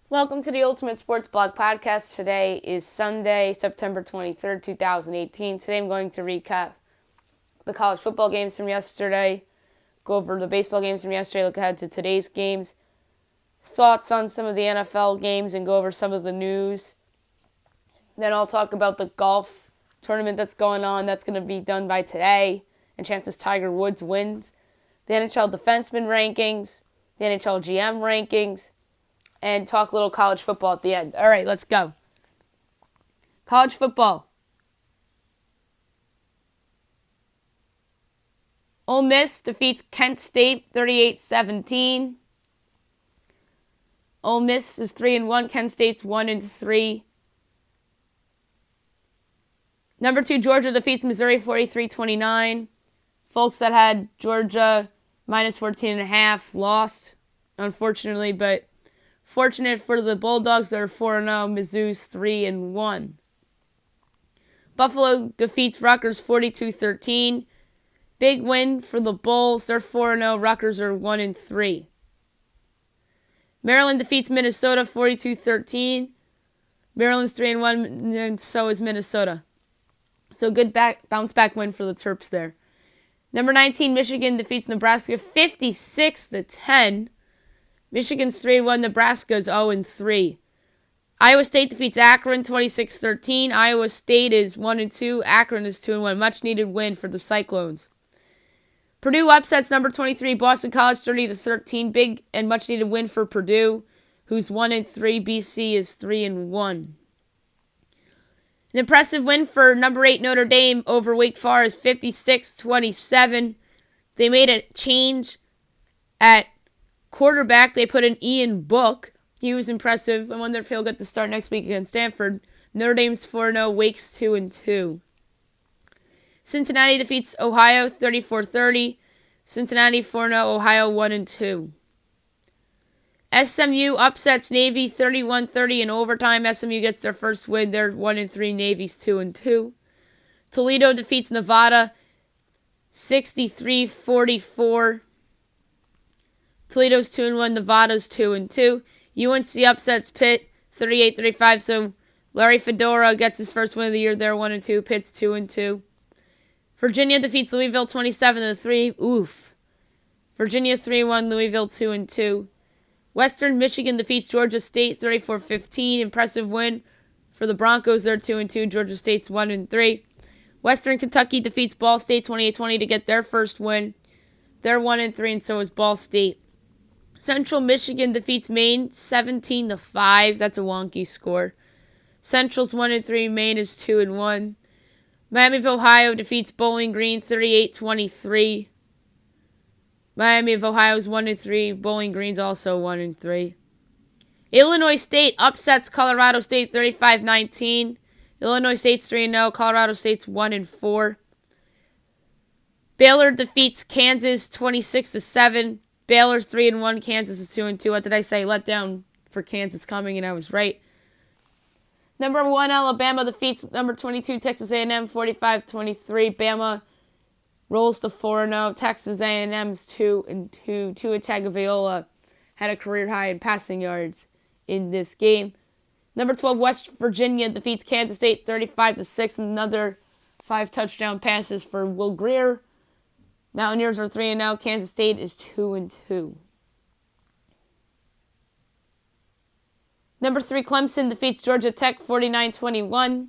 Welcome to the Ultimate Sports Blog Podcast. Today is Sunday, September 23rd, 2018. Today I'm going to recap the college football games from yesterday, go over the baseball games from yesterday, look ahead to today's games, thoughts on some of the NFL games, and go over some of the news. Then I'll talk about the golf tournament that's going on. That's going to be done by today, and chances Tiger Woods wins. The NHL defenseman rankings, the NHL GM rankings, and talk a little college football at the end. All right, let's go. College football. Ole Miss defeats Kent State 38-17. Ole Miss is 3-1. Kent State's 1-3. Number 2, Georgia defeats Missouri 43-29. Folks that had Georgia minus 14.5 lost, unfortunately, but fortunate for the Bulldogs, they're 4-0. Mizzou's 3-1. Buffalo defeats Rutgers 42-13. Big win for the Bulls. They're 4-0. Rutgers are 1-3. Maryland defeats Minnesota 42-13. Maryland's 3-1, and so is Minnesota. So good bounce back win for the Terps there. Number 19, Michigan defeats Nebraska 56-10. Michigan's 3-1, Nebraska's 0-3. Iowa State defeats Akron 26-13. Iowa State is 1-2. Akron is 2-1. Much needed win for the Cyclones. Purdue upsets number 23, Boston College 30-13. Big and much needed win for Purdue, who's 1-3. BC is 3-1. An impressive win for number 8 Notre Dame over Wake Forest 56-27. They made a change at quarterback. They put in Ian Book. He was impressive. I wonder if he'll get the start next week against Stanford. Notre Dame's 4-0. Wake's 2-2. Cincinnati defeats Ohio 34-30. Cincinnati 4-0. Ohio 1-2. SMU upsets Navy 31-30 in overtime. SMU gets their first win. They're 1-3. Navy's 2-2. Toledo defeats Nevada 63-44. Toledo's 2-1. Nevada's 2-2. UNC upsets Pitt 38-35. So Larry Fedora gets his first win of the year. They're 1-2. Pitt's 2-2. Virginia defeats Louisville 27-3. Oof. Virginia 3-1. Louisville 2-2. Western Michigan defeats Georgia State 34-15. Impressive win for the Broncos. They're 2-2. Georgia State's 1-3. Western Kentucky defeats Ball State 28-20 to get their first win. They're 1-3, and so is Ball State. Central Michigan defeats Maine 17-5. That's a wonky score. Central's 1-3. Maine is 2-1. Miami of Ohio defeats Bowling Green 38-23. Miami of Ohio's 1-3. Bowling Green's also 1-3. Illinois State upsets Colorado State 35-19. Illinois State's 3-0. Colorado State's 1-4. Baylor defeats Kansas 26-7. Baylor's 3-1. Kansas is 2-2. What did I say? Let down for Kansas coming, and I was right. Number 1 Alabama defeats number 22 Texas A&M 45-23. Bama rolls to 4-0. Texas A&M's 2-2. Tua Tagovailoa had a career high in passing yards in this game. Number 12 West Virginia defeats Kansas State 35-6. Another 5 touchdown passes for Will Grier. Mountaineers are 3-0. Kansas State is 2-2. Number 3 Clemson defeats Georgia Tech 49-21.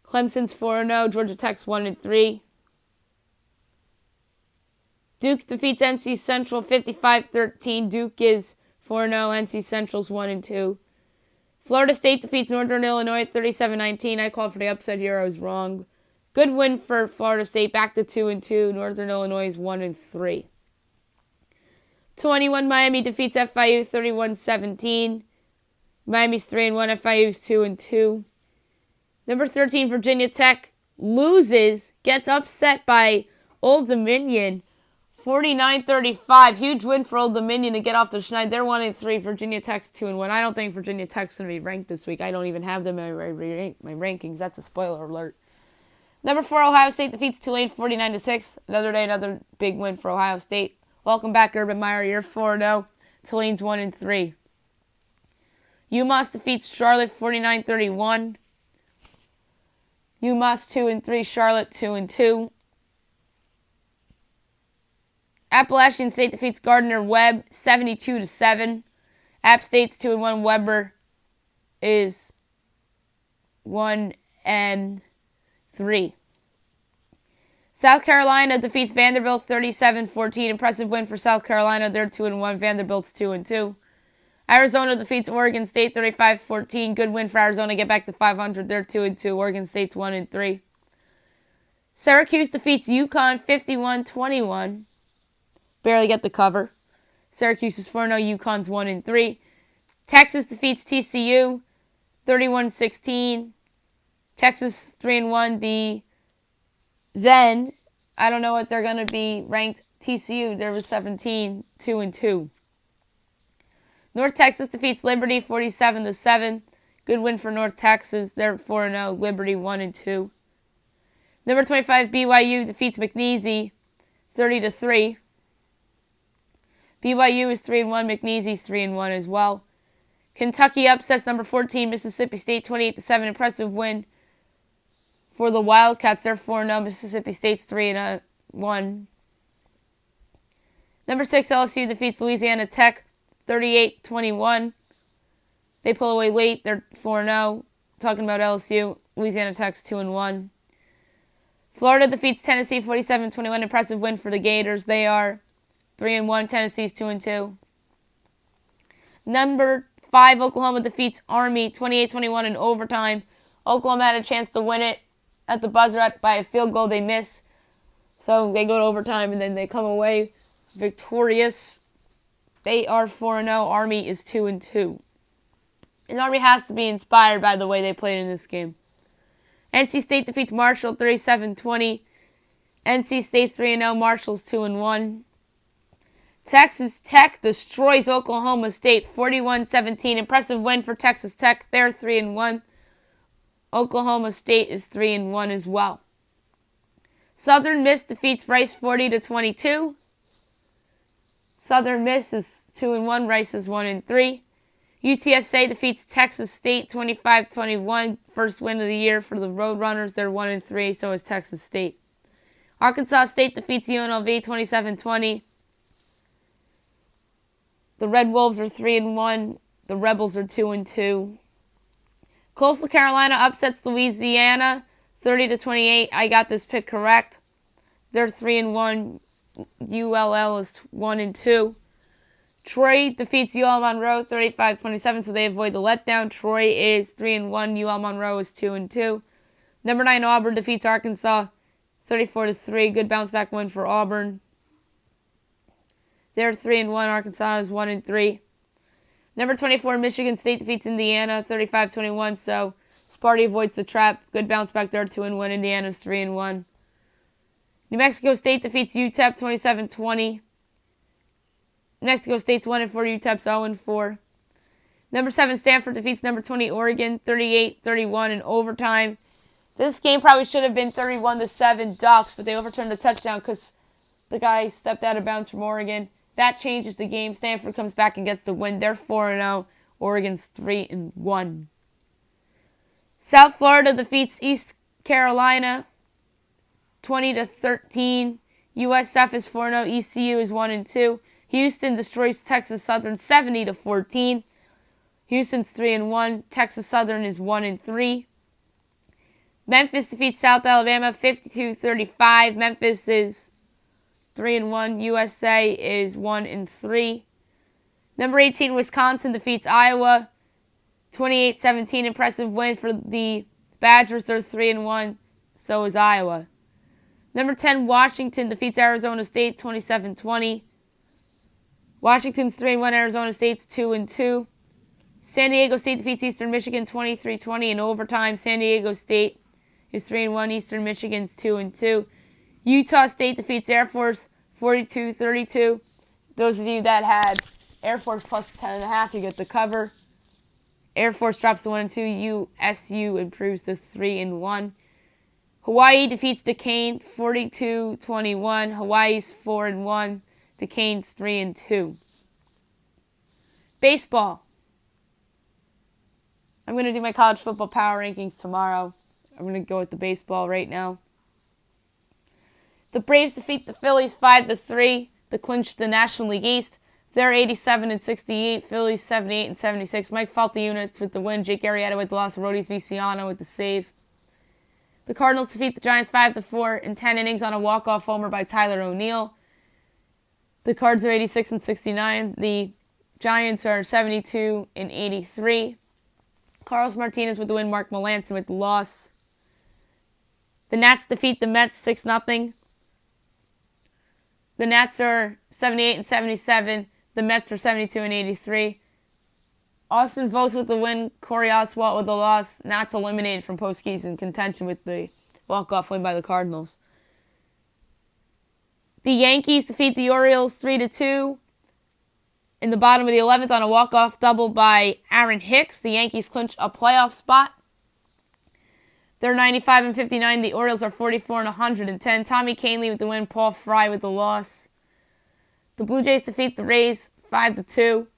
Clemson's 4-0. Georgia Tech's 1-3. Duke defeats NC Central 55-13. Duke is 4-0. NC Central's 1-2. Florida State defeats Northern Illinois 37-19. I called for the upset here. I was wrong. Good win for Florida State. Back to 2-2. Northern Illinois is 1-3. 21 Miami defeats FIU 31-17. Miami's 3-1. FIU's 2-2. Number 13 Virginia Tech loses. Gets upset by Old Dominion 49-35. Huge win for Old Dominion to get off the schneid. They're 1-3. Virginia Tech's 2-1. I don't think Virginia Tech's going to be ranked this week. I don't even have them in my rankings. That's a spoiler alert. Number 4 Ohio State defeats Tulane 49-6. Another day, another big win for Ohio State. Welcome back, Urban Meyer. You're 4-0. Tulane's 1-3. UMass defeats Charlotte 49-31. UMass 2-3, Charlotte 2-2. Appalachian State defeats Gardner-Webb 72-7. App State's 2-1. Weber is 1-3. South Carolina defeats Vanderbilt 37-14. Impressive win for South Carolina. They're 2-1. Vanderbilt's 2-2. Arizona defeats Oregon State 35-14. Good win for Arizona. Get back to 500. They're 2-2. Oregon State's 1-3. Syracuse defeats UConn 51-21. Barely get the cover. Syracuse is 4-0. UConn's 1-3. Texas defeats TCU 31-16. Texas 3-1. Then, I don't know what they're going to be ranked. TCU, there was 17, 2-2. North Texas defeats Liberty 47-7. Good win for North Texas. They're 4-0. Liberty 1-2. Number 25, BYU defeats McNeese 30-3. BYU is 3-1. McNeese's 3-1 as well. Kentucky upsets number 14, Mississippi State 28-7. Impressive win for the Wildcats. They're 4-0. Mississippi State's 3-1. Number 6, LSU defeats Louisiana Tech 38-21. They pull away late. They're 4-0. Talking about LSU. Louisiana Tech's 2-1. Florida defeats Tennessee 47-21. Impressive win for the Gators. They are 3-1. Tennessee's 2-2. Number 5, Oklahoma defeats Army 28-21 in overtime. Oklahoma had a chance to win it at the buzzer by a field goal. They miss. So they go to overtime and then they come away victorious. They are 4-0. Army is 2-2. And Army has to be inspired by the way they played in this game. NC State defeats Marshall 37-20. NC State's 3-0. Marshall's 2-1. Texas Tech destroys Oklahoma State 41-17. Impressive win for Texas Tech. They're 3-1. Oklahoma State is 3-1 as well. Southern Miss defeats Rice 40-22. Southern Miss is 2-1. Rice is 1-3. UTSA defeats Texas State 25-21. First win of the year for the Roadrunners. They're 1-3. So is Texas State. Arkansas State defeats UNLV 27-20. The Red Wolves are 3-1. The Rebels are 2-2. Coastal Carolina upsets Louisiana 30-28. I got this pick correct. They're 3-1. ULL is 1-2. Troy defeats UL Monroe 35-27, so they avoid the letdown. Troy is 3-1. UL Monroe is 2-2. Number 9, Auburn defeats Arkansas 34-3. Good bounce back win for Auburn. They're 3-1. Arkansas is 1-3. Number 24, Michigan State defeats Indiana 35-21. So Sparty avoids the trap. Good bounce back there, 2-1. Indiana's 3-1. New Mexico State defeats UTEP 27-20. New Mexico State's 1-4. UTEP's 0-4. Number 7, Stanford defeats number 20, Oregon 38-31 in overtime. This game probably should have been 31-7 Ducks, but they overturned the touchdown because the guy stepped out of bounds from Oregon. That changes the game. Stanford comes back and gets the win. They're 4-0. Oregon's 3-1. South Florida defeats East Carolina 20-13. USF is 4-0. ECU is 1-2. Houston destroys Texas Southern 70-14. Houston's 3-1. Texas Southern is 1-3. Memphis defeats South Alabama 52-35. Memphis is 3-1. USA is 1-3. Number 18, Wisconsin defeats Iowa 28-17. Impressive win for the Badgers. They're 3-1. So is Iowa. Number 10, Washington defeats Arizona State 27-20. Washington's 3-1. Arizona State's 2-2. San Diego State defeats Eastern Michigan 23-20 in overtime. San Diego State is 3-1. Eastern Michigan's 2-2. Utah State defeats Air Force 42-32. Those of you that had Air Force plus 10.5, you get the cover. Air Force drops to 1-2. USU improves to 3-1. Hawaii defeats Duquesne 42-21. Hawaii's 4-1. Duquesne's 3-2. Baseball. I'm going to do my college football power rankings tomorrow. I'm going to go with the baseball right now. The Braves defeat the Phillies 5-3 to clinch the National League East. They're 87-68. Phillies 78-76. Mike Falta-Units with the win. Jake Arrieta with the loss. Rodis Viciano with the save. The Cardinals defeat the Giants 5-4 in 10 innings on a walk-off homer by Tyler O'Neill. The Cards are 86-69. The Giants are 72-83. Carlos Martinez with the win. Mark Melancon with the loss. The Nats defeat the Mets 6-0. The Nats are 78-77. The Mets are 72-83. Austin Voth with the win. Corey Oswalt with the loss. Nats eliminated from postseason contention with the walk-off win by the Cardinals. The Yankees defeat the Orioles 3-2. In the bottom of the 11th on a walk-off double by Aaron Hicks, the Yankees clinch a playoff spot. They're 95-59. The Orioles are 44-110. Tommy Kahnle with the win. Paul Fry with the loss. The Blue Jays defeat the Rays 5-2.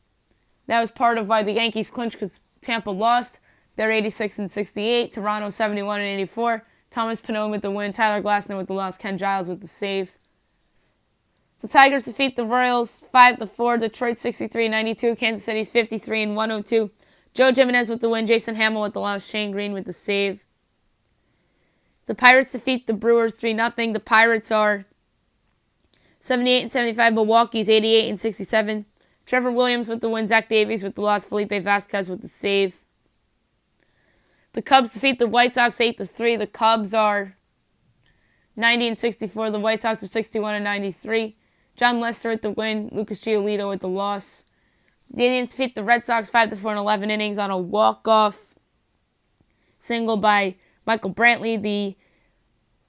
That was part of why the Yankees clinched because Tampa lost. They're 86-68. Toronto 71-84. Thomas Pannone with the win. Tyler Glasnow with the loss. Ken Giles with the save. The Tigers defeat the Royals 5-4. Detroit 63-92. Kansas City 53-102. Joe Jimenez with the win. Jason Hamill with the loss. Shane Green with the save. The Pirates defeat the Brewers 3-0. The Pirates are 78-75. Milwaukee's 88-67. Trevor Williams with the win. Zach Davies with the loss. Felipe Vasquez with the save. The Cubs defeat the White Sox 8-3. The Cubs are 90-64. The White Sox are 61-93. John Lester with the win. Lucas Giolito with the loss. The Indians defeat the Red Sox 5-4 in 11 innings on a walk-off single by Michael Brantley. The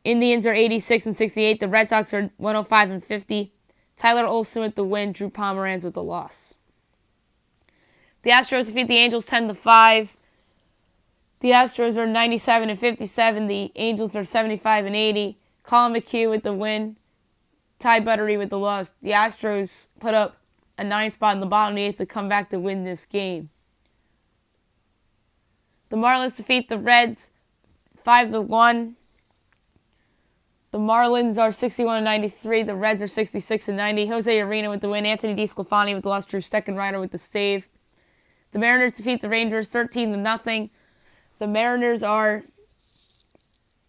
Indians are 86-68. The Red Sox are 105-50. Tyler Olson with the win. Drew Pomeranz with the loss. The Astros defeat the Angels 10-5. The Astros are 97-57. The Angels are 75-80. Colin McHugh with the win. Ty Buttery with the loss. The Astros put up a 9 spot in the bottom of the 8th to come back to win this game. The Marlins defeat the Reds 5-1. The Marlins are 61-93. The Reds are 66-90. Jose Arena with the win. Anthony DeSclafani with the loss. Drew Steckenrider with the save. The Mariners defeat the Rangers 13-0. The Mariners are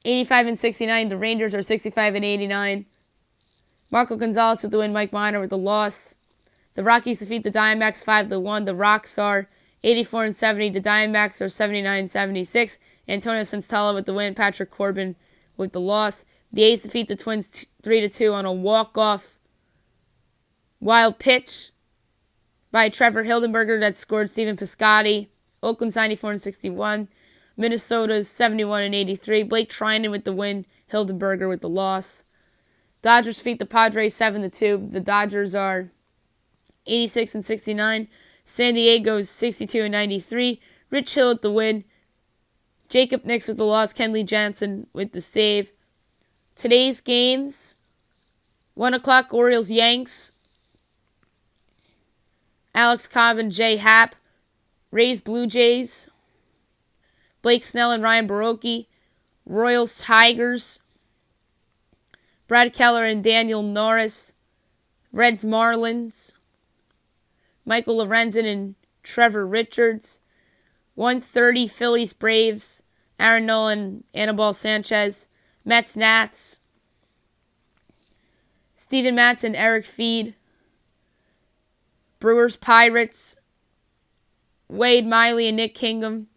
85-69. The Rangers are 65-89. Marco Gonzalez with the win. Mike Minor with the loss. The Rockies defeat the Diamondbacks 5-1. The Rocks are 84-70. The Diamondbacks are 79-76. Antonio Senzatella with the win. Patrick Corbin with the loss. The A's defeat the Twins 3-2 on a walk-off wild pitch by Trevor Hildenberger that scored Stephen Piscotty. Oakland's 94-61. Minnesota's 71-83. Blake Trinan with the win. Hildenberger with the loss. Dodgers defeat the Padres 7-2. The Dodgers are 86-69. San Diego's 62-93. Rich Hill with the win. Jacob Nix with the loss. Kenley Jansen with the save. Today's games: 1 o'clock, Orioles Yanks. Alex Cobb and Jay Happ. Rays Blue Jays. Blake Snell and Ryan Baroque. Royals Tigers. Brad Keller and Daniel Norris. Reds Marlins. Michael Lorenzen and Trevor Richards. 1:30 Phillies Braves. Aaron Nola and Anibal Sanchez. Mets Nats. Steven Matz and Eric Feed. Brewers Pirates. Wade Miley and Nick Kingham.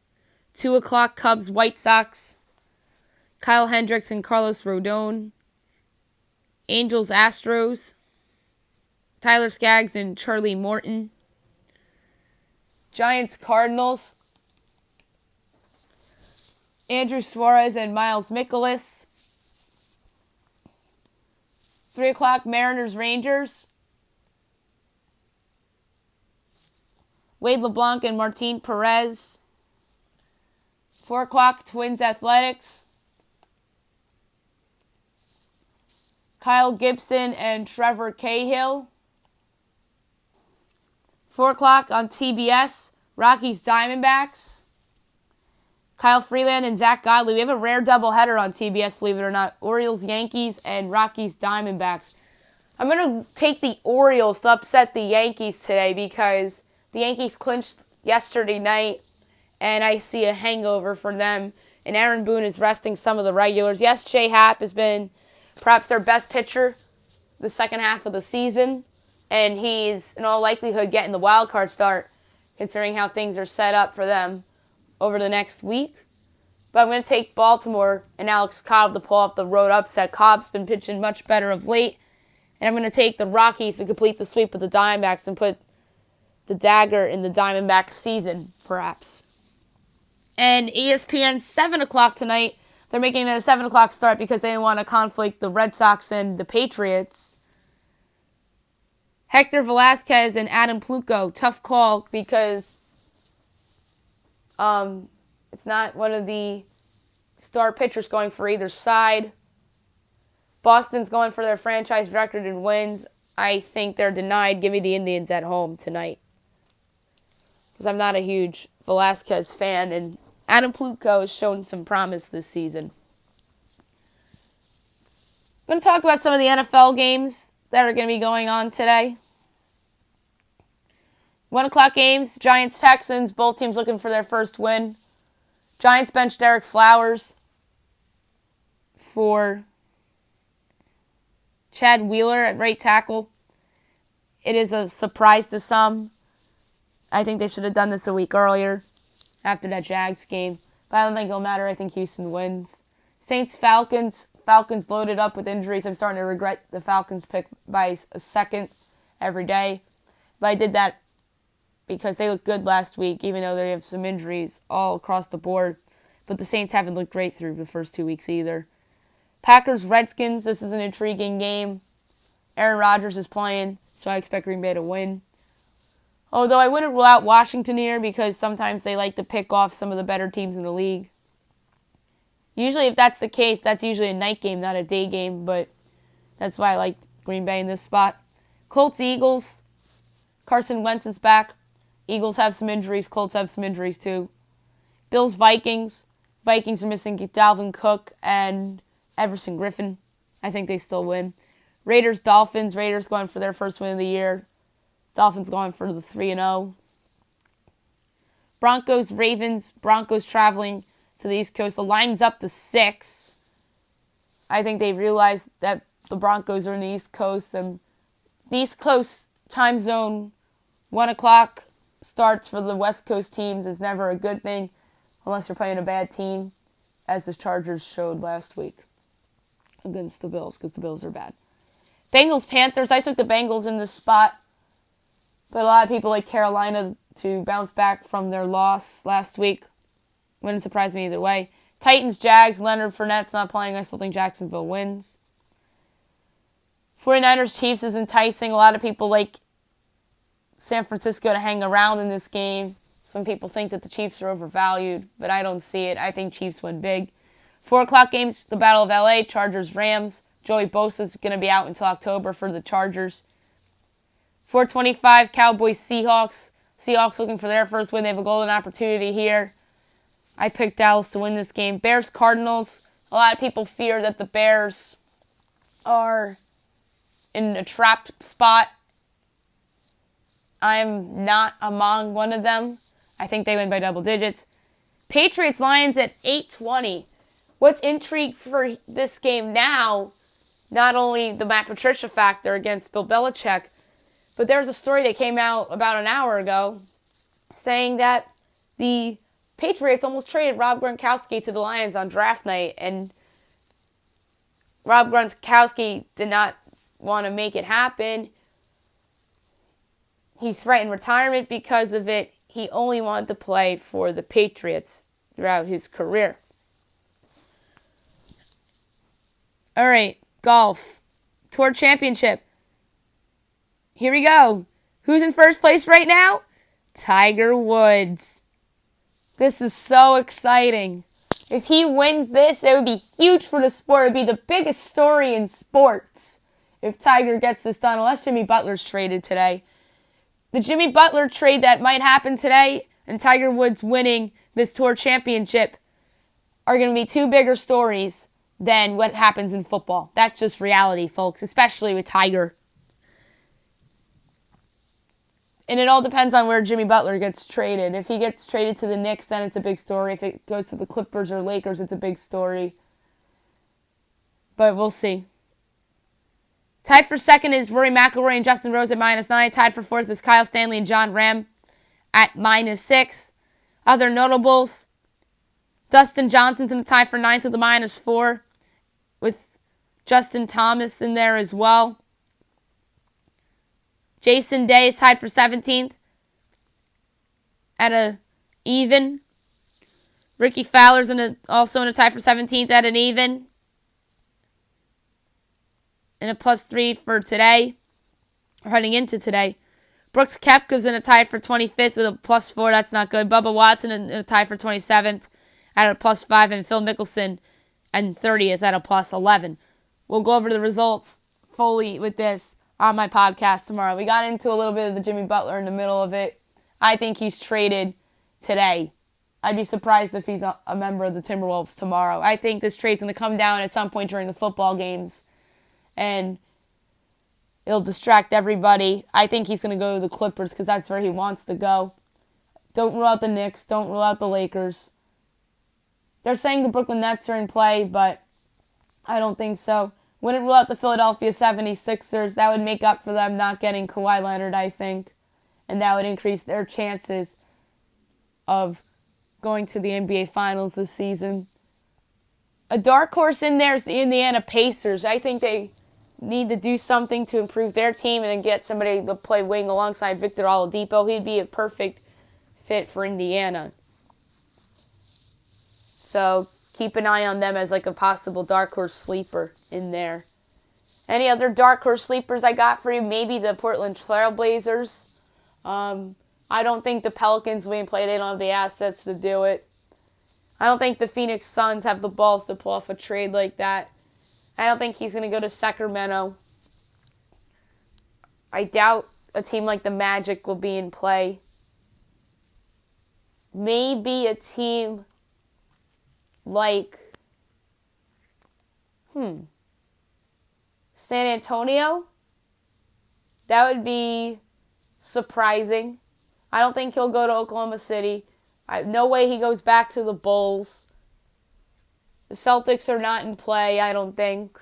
2 o'clock Cubs White Sox. Kyle Hendricks and Carlos Rodon. Angels Astros. Tyler Skaggs and Charlie Morton. Giants Cardinals. Andrew Suarez and Miles Mikolas. 3 o'clock Mariners Rangers. Wade LeBlanc and Martin Perez. 4 o'clock Twins Athletics. Kyle Gibson and Trevor Cahill. 4 o'clock on TBS, Rockies Diamondbacks. Kyle Freeland and Zach Godley. We have a rare doubleheader on TBS, believe it or not. Orioles, Yankees, and Rockies, Diamondbacks. I'm going to take the Orioles to upset the Yankees today because the Yankees clinched yesterday night, and I see a hangover for them. And Aaron Boone is resting some of the regulars. Yes, Jay Happ has been perhaps their best pitcher the second half of the season, and he's in all likelihood getting the wild card start, considering how things are set up for them over the next week. But I'm going to take Baltimore and Alex Cobb to pull off the road upset. Cobb's been pitching much better of late. And I'm going to take the Rockies to complete the sweep of the Diamondbacks and put the dagger in the Diamondbacks season, perhaps. And ESPN 7 o'clock tonight, they're making it a 7 o'clock start because they didn't want to conflict the Red Sox and the Patriots. Hector Velasquez and Adam Pluko, tough call because it's not one of the star pitchers going for either side. Boston's going for their franchise record in wins. I think they're denied. Give me the Indians at home tonight. Because I'm not a huge Velasquez fan, and Adam Pluko has shown some promise this season. I'm going to talk about some of the NFL games that are going to be going on today. 1 o'clock games, Giants-Texans, both teams looking for their first win. Giants bench Derek Flowers for Chad Wheeler at right tackle. It is a surprise to some. I think they should have done this a week earlier after that Jags game. But I don't think it'll matter. I think Houston wins. Saints-Falcons. Falcons loaded up with injuries. I'm starting to regret the Falcons pick by a second every day. But I did that because they looked good last week, even though they have some injuries all across the board. But the Saints haven't looked great through the first 2 weeks either. Packers-Redskins, this is an intriguing game. Aaron Rodgers is playing, so I expect Green Bay to win. Although I wouldn't rule out Washington here because sometimes they like to pick off some of the better teams in the league. Usually if that's the case, that's usually a night game, not a day game, but that's why I like Green Bay in this spot. Colts-Eagles, Carson Wentz is back. Eagles have some injuries, Colts have some injuries too. Bills-Vikings, Vikings are missing Dalvin Cook and Everson Griffin. I think they still win. Raiders-Dolphins. Raiders going for their first win of the year. Dolphins going for the 3-0. Broncos-Ravens. Broncos traveling to the East Coast. The line's up to 6. I think they realized that the Broncos are in the East Coast. And the East Coast time zone, 1 o'clock starts for the West Coast teams is never a good thing unless you're playing a bad team, as the Chargers showed last week against the Bills, because the Bills are bad. Bengals-Panthers. I took the Bengals in this spot, but a lot of people like Carolina to bounce back from their loss last week. Wouldn't surprise me either way. Titans-Jags. Leonard Fournette's not playing. I still think Jacksonville wins. 49ers-Chiefs is enticing. A lot of people like San Francisco to hang around in this game. Some people think that the Chiefs are overvalued, but I don't see it. I think Chiefs win big. 4 o'clock games, the Battle of LA, Chargers-Rams. Joey Bosa's going to be out until October for the Chargers. 4:25, Cowboys-Seahawks. Seahawks looking for their first win. They have a golden opportunity here. I picked Dallas to win this game. Bears-Cardinals. A lot of people fear that the Bears are in a trap spot. I'm not among one of them. I think they win by double digits. Patriots-Lions at 8:20. What's intrigue for this game now, not only the Matt Patricia factor against Bill Belichick, but there's a story that came out about an hour ago saying that the Patriots almost traded Rob Gronkowski to the Lions on draft night, and Rob Gronkowski did not want to make it happen. He threatened retirement because of it. He only wanted to play for the Patriots throughout his career. All right, golf. Tour Championship. Here we go. Who's in first place right now? Tiger Woods. This is so exciting. If he wins this, it would be huge for the sport. It would be the biggest story in sports if Tiger gets this done, unless Jimmy Butler's traded today. The Jimmy Butler trade that might happen today and Tiger Woods winning this Tour Championship are going to be two bigger stories than what happens in football. That's just reality, folks, especially with Tiger. And it all depends on where Jimmy Butler gets traded. If he gets traded to the Knicks, then it's a big story. If it goes to the Clippers or Lakers, it's a big story. But we'll see. Tied for second is Rory McIlroy and Justin Rose at -9. Tied for fourth is Kyle Stanley and John Ram at -6. Other notables, Dustin Johnson's in the tie for ninth with a -4, with Justin Thomas in there as well. Jason Day is tied for 17th at an even. Ricky Fowler's also in a tie for 17th at an even. And a +3 for today, or heading into today. Brooks Koepka's in a tie for 25th with a +4. That's not good. Bubba Watson in a tie for 27th at a +5. And Phil Mickelson and 30th at a +11. We'll go over the results fully with this on my podcast tomorrow. We got into a little bit of the Jimmy Butler in the middle of it. I think he's traded today. I'd be surprised if he's a member of the Timberwolves tomorrow. I think this trade's going to come down at some point during the football games, and it'll distract everybody. I think he's going to go to the Clippers because that's where he wants to go. Don't rule out the Knicks. Don't rule out the Lakers. They're saying the Brooklyn Nets are in play, but I don't think so. Wouldn't rule out the Philadelphia 76ers. That would make up for them not getting Kawhi Leonard, I think. And that would increase their chances of going to the NBA Finals this season. A dark horse in there is the Indiana Pacers. I think they need to do something to improve their team and then get somebody to play wing alongside Victor Oladipo. He'd be a perfect fit for Indiana. So keep an eye on them as like a possible dark horse sleeper in there. Any other dark horse sleepers I got for you? Maybe the Portland Trail Blazers. I don't think the Pelicans will play. They don't have the assets to do it. I don't think the Phoenix Suns have the balls to pull off a trade like that. I don't think he's going to go to Sacramento. I doubt a team like the Magic will be in play. Maybe a team like San Antonio. That would be surprising. I don't think he'll go to Oklahoma City. No way he goes back to the Bulls. The Celtics are not in play, I don't think.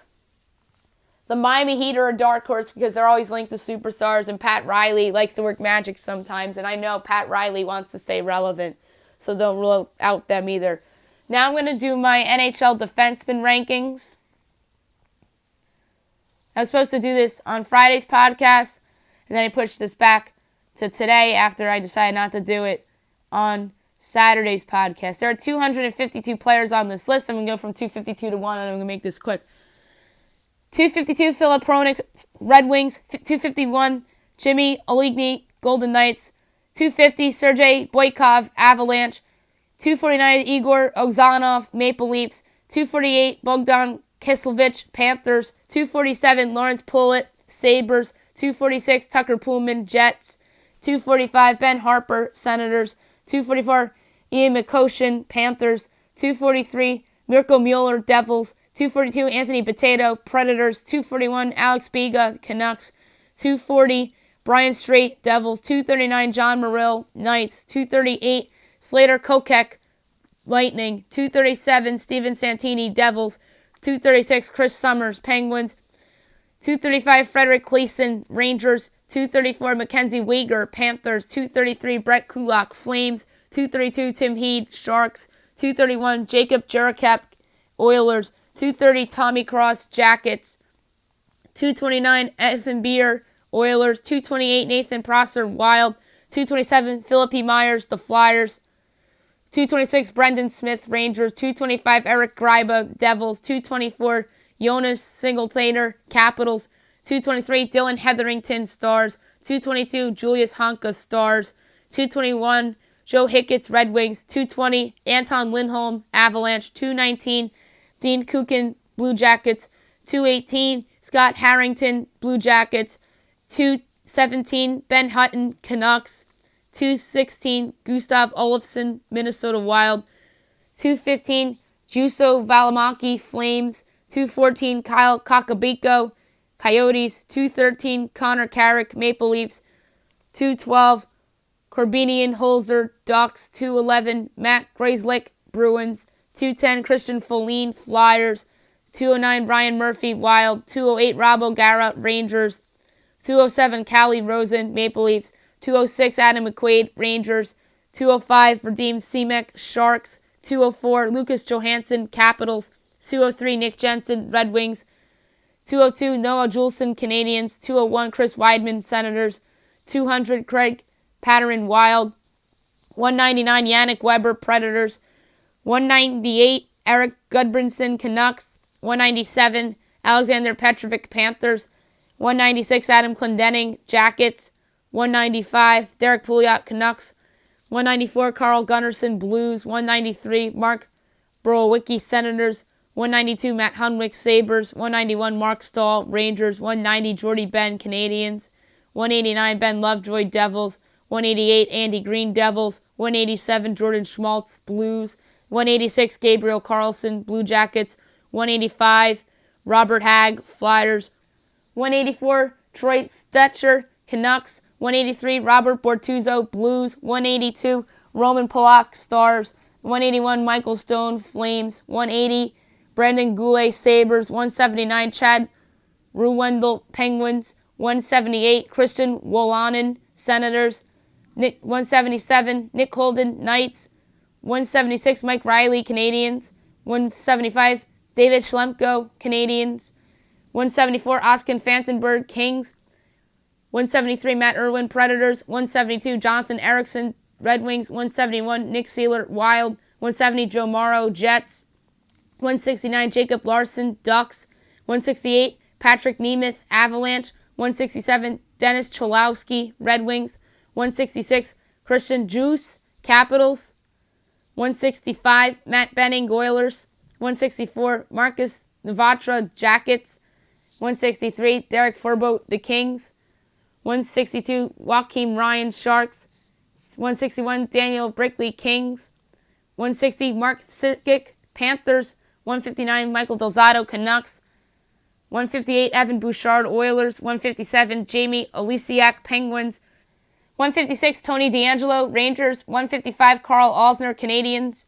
The Miami Heat are a dark horse because they're always linked to superstars, and Pat Riley likes to work magic sometimes, and I know Pat Riley wants to stay relevant, so don't rule out them either. Now I'm going to do my NHL defenseman rankings. I was supposed to do this on Friday's podcast, and then I pushed this back to today after I decided not to do it on Saturday's podcast. There are 252 players on this list. I'm going to go from 252 to 1, and I'm going to make this quick. 252, Filip Hronek, Red Wings. 251, Jimmy Oligny, Golden Knights. 250, Sergei Boykov, Avalanche. 249, Igor Ozanov, Maple Leafs. 248, Bogdan Kiselevich, Panthers. 247, Lawrence Pouliot, Sabres. 246, Tucker Pullman, Jets. 245, Ben Harper, Senators. 244, Ian McCoshen, Panthers. 243, Mirko Mueller, Devils. 242, Anthony Potato, Predators. 241, Alex Biga, Canucks. 240, Brian Strait, Devils. 239, John Morrill, Knights. 238, Slater Kokek, Lightning. 237, Steven Santini, Devils. 236, Chris Summers, Penguins. 235, Frederick Gleason, Rangers. 234, Mackenzie Weegar, Panthers. 233, Brett Kulak, Flames. 232, Tim Heed, Sharks. 231, Jacob Jerikep, Oilers. 230, Tommy Cross, Jackets. 229, Ethan Beer, Oilers. 228, Nathan Prosser, Wild. 227, Philip E. Myers, the Flyers. 226, Brendan Smith, Rangers. 225, Eric Gryba, Devils. 224, Jonas Singlethaler, Capitals. 223, Dylan Hetherington, Stars. 222, Julius Honka, Stars. 221, Joe Hicketts, Red Wings. 220, Anton Lindholm, Avalanche. 219, Dean Kukin, Blue Jackets. 218, Scott Harrington, Blue Jackets. 217, Ben Hutton, Canucks. 216, Gustav Olofsson, Minnesota Wild. 215, Juuso Valimaki, Flames. 214, Kyle Kakabiko, Coyotes. 213, Connor Carrick, Maple Leafs. 212, Corbinian Holzer, Ducks. 211, Matt Grzelcyk, Bruins. 210, Christian Folin, Flyers. 209, Ryan Murphy, Wild. 208, Rob O'Gara, Rangers. 207, Callie Rosen, Maple Leafs. 206, Adam McQuaid, Rangers. 205, Vadim Simek, Sharks. 204, Lucas Johansson, Capitals. 203, Nick Jensen, Red Wings. 202, Noah Juleson, Canadiens. 201, Chris Weidman, Senators. 200, Craig Patterin, Wild. 199, Yannick Weber, Predators. 198, Eric Gudbranson, Canucks. 197, Alexander Petrovic, Panthers. 196, Adam Clendening, Jackets. 195, Derek Pouliot, Canucks. 194, Carl Gunnarsson, Blues. 193, Mark Borowicki, Senators. 192, Matt Hunwick, Sabres. 191, Mark Stahl, Rangers. 190, Jordy Ben, Canadiens. 189, Ben Lovejoy, Devils. 188, Andy Green, Devils. 187, Jordan Schmaltz, Blues. 186, Gabriel Carlson, Blue Jackets. 185, Robert Hagg, Flyers. 184, Troy Stetcher, Canucks. 183, Robert Bortuzzo, Blues. 182, Roman Polak, Stars. 181, Michael Stone, Flames. 180, Brandon Goulet, Sabres. 179, Chad Ruwendel, Penguins. 178, Christian Wolanin, Senators. 177, Nick Holden, Knights. 176, Mike Riley, Canadiens. 175, David Schlemko, Canadiens. 174, Oscar Fantenberg, Kings. 173, Matt Irwin, Predators. 172, Jonathan Erickson, Red Wings. 171, Nick Seeler, Wild. 170, Joe Morrow, Jets. 169, Jacob Larson, Ducks. 168, Patrick Nemeth, Avalanche. 167, Dennis Cholowski, Red Wings. 166, Christian Djoos, Capitals. 165, Matt Benning, Oilers. 164, Marcus Navatra, Jackets. 163, Derek Furbo, the Kings. 162, Joakim Ryan, Sharks. 161, Daniel Brickley, Kings. 160, Mark Sikic, Panthers. 159, Michael Delzato, Canucks. 158, Evan Bouchard, Oilers. 157, Jamie Olisiak, Penguins. 156, Tony DeAngelo, Rangers. 155, Carl Alsner, Canadiens.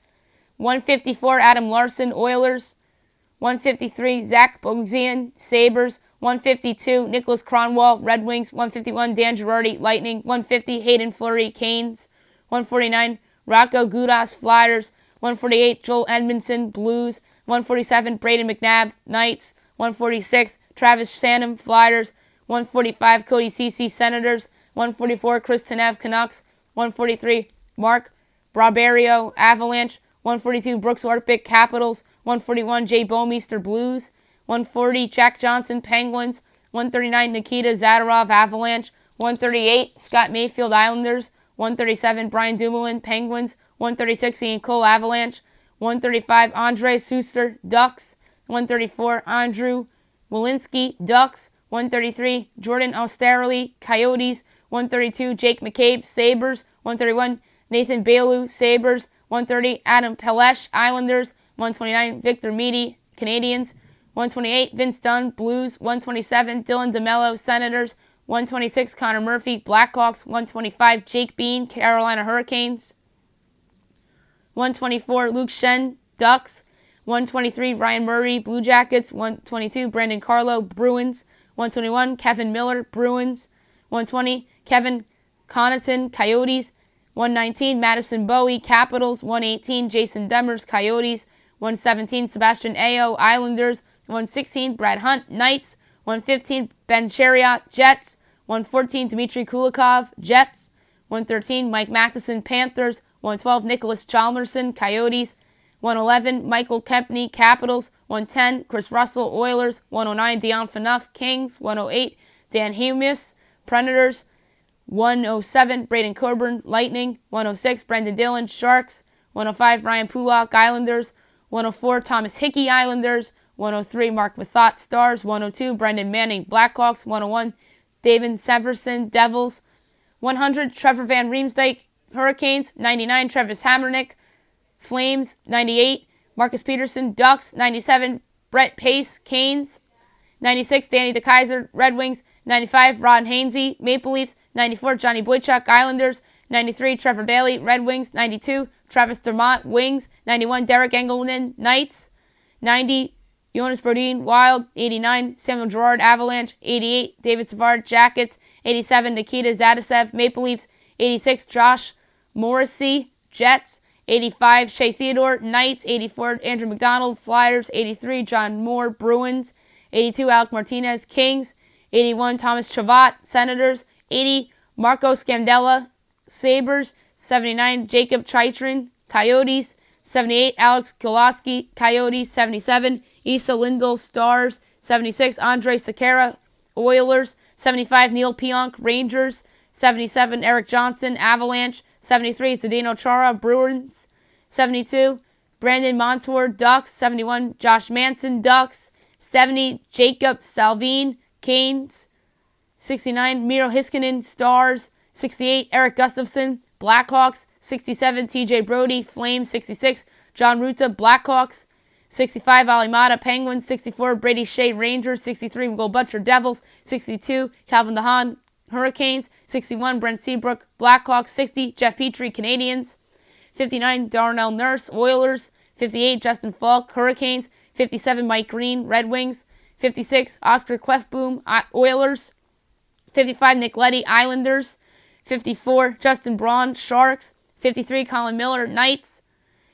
154, Adam Larson, Oilers. 153, Zach Bogosian, Sabres. 152, Nicholas Kronwall, Red Wings. 151, Dan Girardi, Lightning. 150, Hayden Fleury, Canes. 149, Rocco Gudas, Flyers. 148, Joel Edmondson, Blues. 147, Braden McNabb, Knights. 146, Travis Sanham, Flyers. 145, Cody Ceci, Senators. 144, Chris Tanev, Canucks. 143, Mark Barberio, Avalanche. 142, Brooks Orpik, Capitals. 141, Jay Bouwmeester, Blues. 140, Jack Johnson, Penguins. 139, Nikita Zadorov, Avalanche. 138, Scott Mayfield, Islanders. 137, Brian Dumoulin, Penguins. 136, Ian Cole, Avalanche. 135, Andre Suster, Ducks. 134, Andrew Walensky, Ducks. 133, Jordan Osterley, Coyotes. 132, Jake McCabe, Sabres. 131, Nathan Bailou, Sabres. 130, Adam Pelesh, Islanders. 129, Victor Meady, Canadiens. 128, Vince Dunn, Blues. 127, Dylan DeMello, Senators. 126, Connor Murphy, Blackhawks. 125, Jake Bean, Carolina Hurricanes. 124, Luke Shen, Ducks. 123, Ryan Murray, Blue Jackets. 122, Brandon Carlo, Bruins. 121, Kevin Miller, Bruins. 120, Kevin Connaughton, Coyotes. 119, Madison Bowie, Capitals. 118, Jason Demers, Coyotes. 117, Sebastian Ayo, Islanders. 116, Brad Hunt, Knights. 115, Ben Chariot, Jets. 114, Dmitry Kulikov, Jets. 113, Mike Matheson, Panthers. 112, Nicholas Chalmerson, Coyotes. 111, Michael Kempney, Capitals. 110, Chris Russell, Oilers. 109, Dion Phaneuf, Kings. 108, Dan Humus, Predators. 107, Braden Coburn, Lightning. 106, Brendan Dillon, Sharks. 105, Ryan Pulock, Islanders. 104, Thomas Hickey, Islanders. 103, Mark Mathot, Stars. 102, Brendan Manning, Blackhawks. 101, David Severson, Devils. 100, Trevor Van Riemsdyk, Hurricanes. 99, Travis Hamrnick, Flames. 98, Marcus Peterson, Ducks. 97, Brett Pace, Canes. 96, Danny DeKeyser, Red Wings. 95, Ron Hainsey, Maple Leafs. 94, Johnny Boychuk, Islanders. 93, Trevor Daley, Red Wings. 92, Travis Dermott, Wings. 91, Derek Engelman, Knights. 90, Jonas Brodin, Wild. 89, Samuel Girard, Avalanche. 88, David Savard, Jackets. 87, Nikita Zaitsev, Maple Leafs. 86, Josh Morrissey, Jets. 85, Shea Theodore, Knights. 84, Andrew McDonald, Flyers. 83, John Moore, Bruins. 82, Alec Martinez, Kings. 81, Thomas Chabot, Senators. 80, Marco Scandella, Sabres. 79, Jacob Chychrun, Coyotes. 78, Alex Goloski, Coyotes. 77, Issa Lindell, Stars. 76, Andre Sekera, Oilers. 75, Neil Pionk, Rangers. 77, Eric Johnson, Avalanche. 73, Zdeno Chara, Bruins. 72, Brandon Montour, Ducks. 71, Josh Manson, Ducks. 70, Jacob Salvin, Canes. 69, Miro Heiskanen, Stars. 68, Eric Gustafson, Blackhawks. 67, TJ Brody, Flames. 66, John Ruta, Blackhawks. 65, Ali Mata, Penguins. 64, Brady Shea, Rangers. 63, Will Butcher, Devils. 62, Calvin DeHaan, Hurricanes. 61, Brent Seabrook, Blackhawks. 60, Jeff Petrie, Canadiens. 59, Darnell Nurse, Oilers. 58, Justin Falk, Hurricanes. 57, Mike Green, Red Wings. 56, Oscar Klefboom, Oilers. 55, Nick Leddy, Islanders. 54, Justin Braun, Sharks. 53, Colin Miller, Knights.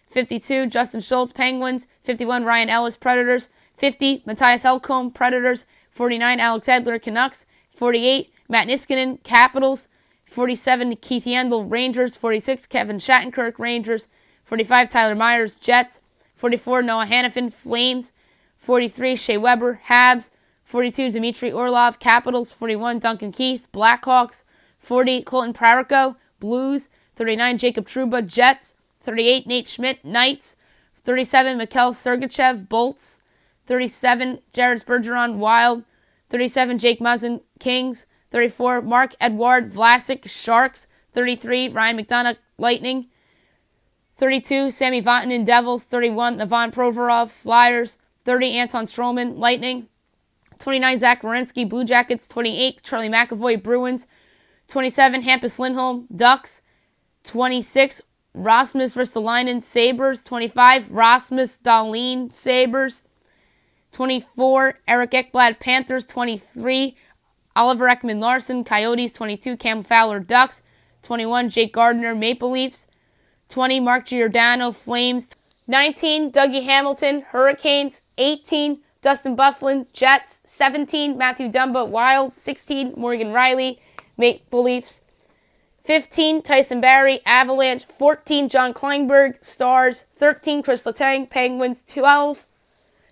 52, Justin Schultz, Penguins. 51, Ryan Ellis, Predators. 50, Matthias Helcom, Predators. 49, Alex Edler, Canucks. 48, Matt Niskanen, Capitals. 47, Keith Yandel, Rangers. 46, Kevin Shattenkirk, Rangers. 45, Tyler Myers, Jets. 44, Noah Hannafin, Flames. 43, Shea Weber, Habs. 42, Dmitry Orlov, Capitals. 41, Duncan Keith, Blackhawks. 40, Colton Parayko, Blues. 39, Jacob Trouba, Jets. 38, Nate Schmidt, Knights. 37, Mikhail Sergachev, Bolts. 37, Jared Bergeron, Wild. 37, Jake Muzzin, Kings. 34, Mark Edward Vlasic, Sharks. 33, Ryan McDonough, Lightning. 32, Sammy Vatanen, Devils. 31, Ivan Provorov, Flyers. 30, Anton Stroman, Lightning. 29, Zach Werenski, Blue Jackets. 28, Charlie McAvoy, Bruins. 27, Hampus Lindholm, Ducks. 26, Rasmus Ristolainen, Sabres. 25, Rasmus Dahlin, Sabres. 24, Eric Ekblad, Panthers. 23, Oliver Ekman-Larsson, Coyotes. 22, Cam Fowler, Ducks. 21, Jake Gardiner, Maple Leafs. 20, Mark Giordano, Flames. 19, Dougie Hamilton, Hurricanes. 18, Dustin Byfuglien, Jets. 17, Matthew Dumba, Wild. 16, Morgan Riley, Maple Leafs. 15, Tyson Barrie, Avalanche. 14, John Kleinberg, Stars. 13, Chris Letang, Penguins. 12,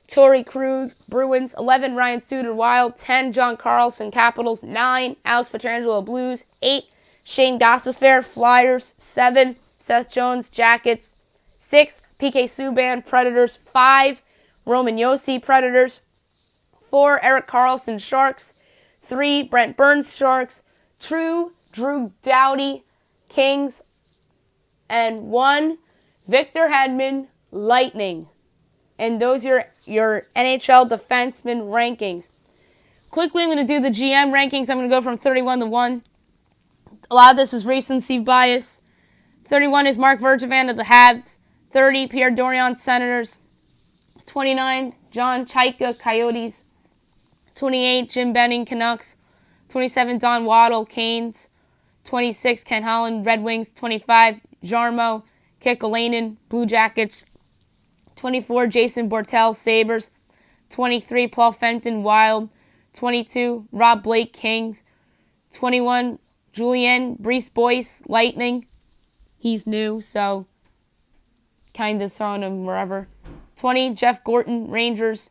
Torrey Krug, Bruins. 11, Ryan Suter, Wild. 10, John Carlson, Capitals. 9, Alex Pietrangelo, Blues. 8, Shane Gostisbehere, Flyers. 7, Seth Jones, Jackets. 6, PK Subban, Predators. 5, Roman Josi, Predators. 4, Erik Karlsson, Sharks. 3, Brent Burns, Sharks. 2, Drew Doughty, Kings. And 1, Victor Hedman, Lightning. And those are your NHL defenseman rankings. Quickly, I'm going to do the GM rankings. I'm going to go from 31 to 1. A lot of this is recency bias. 31 is Mark Bergevin of the Habs. 30, Pierre Dorion, Senators. 29, John Chayka, Coyotes. 28, Jim Benning, Canucks. 27, Don Waddle, Canes. 26, Ken Holland, Red Wings. 25, Jarmo Kekalainen, Blue Jackets. 24, Jason Bortel, Sabres. 23, Paul Fenton, Wild. 22, Rob Blake, Kings. 21, Julien Brice Boyce, Lightning. He's new, so kind of throwing him wherever. 20, Jeff Gorton, Rangers.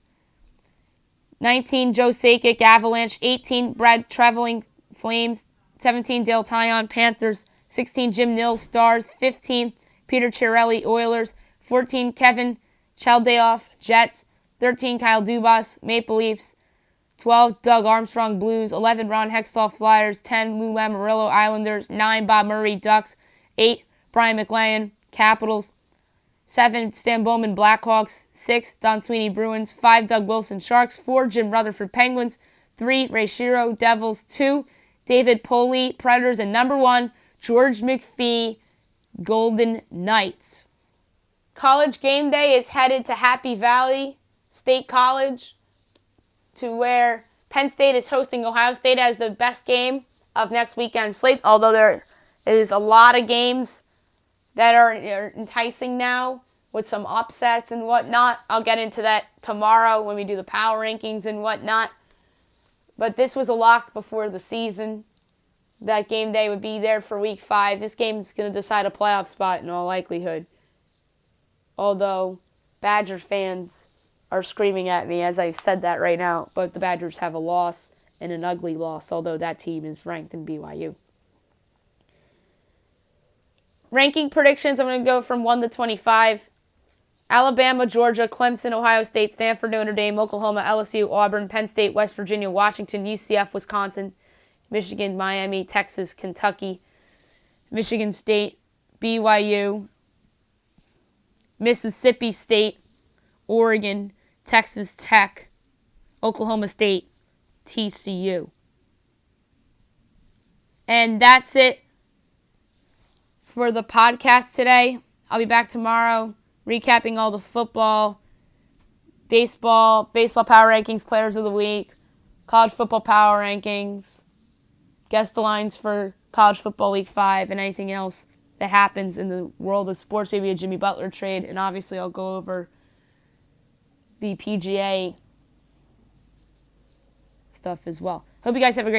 19, Joe Sakic, Avalanche. 18, Brad Trevelyan, Flames. 17, Dale Tyon, Panthers. 16, Jim Nill, Stars. 15, Peter Chiarelli, Oilers. 14, Kevin Chaldayoff, Jets. 13, Kyle Dubas, Maple Leafs. 12, Doug Armstrong, Blues. 11, Ron Hextall, Flyers. 10, Lou Lamoriello, Islanders. 9, Bob Murray, Ducks. 8, Brian McLean, Capitals. 7, Stan Bowman Blackhawks. 6, Don Sweeney Bruins. 5, Doug Wilson Sharks. 4, Jim Rutherford Penguins. 3, Ray Shiro Devils. 2, David Poley Predators. And number 1, George McPhee Golden Knights. College Game Day is headed to Happy Valley State College, to where Penn State is hosting Ohio State as the best game of next weekend's slate, although there is a lot of games that are enticing now with some upsets and whatnot. I'll get into that tomorrow when we do the power rankings and whatnot. But this was a lock before the season. That Game Day would be there for Week 5. This game is going to decide a playoff spot in all likelihood. Although Badger fans are screaming at me as I've said that right now, but the Badgers have a loss, and an ugly loss, although that team is ranked in BYU. Ranking predictions, I'm going to go from 1 to 25. Alabama, Georgia, Clemson, Ohio State, Stanford, Notre Dame, Oklahoma, LSU, Auburn, Penn State, West Virginia, Washington, UCF, Wisconsin, Michigan, Miami, Texas, Kentucky, Michigan State, BYU, Mississippi State, Oregon, Texas Tech, Oklahoma State, TCU. And that's it for the podcast today. I'll be back tomorrow recapping all the football, baseball power rankings, players of the week, college football power rankings, guest lines for college football week 5, and anything else that happens in the world of sports, maybe a Jimmy Butler trade, and obviously I'll go over the PGA stuff as well. Hope you guys have a great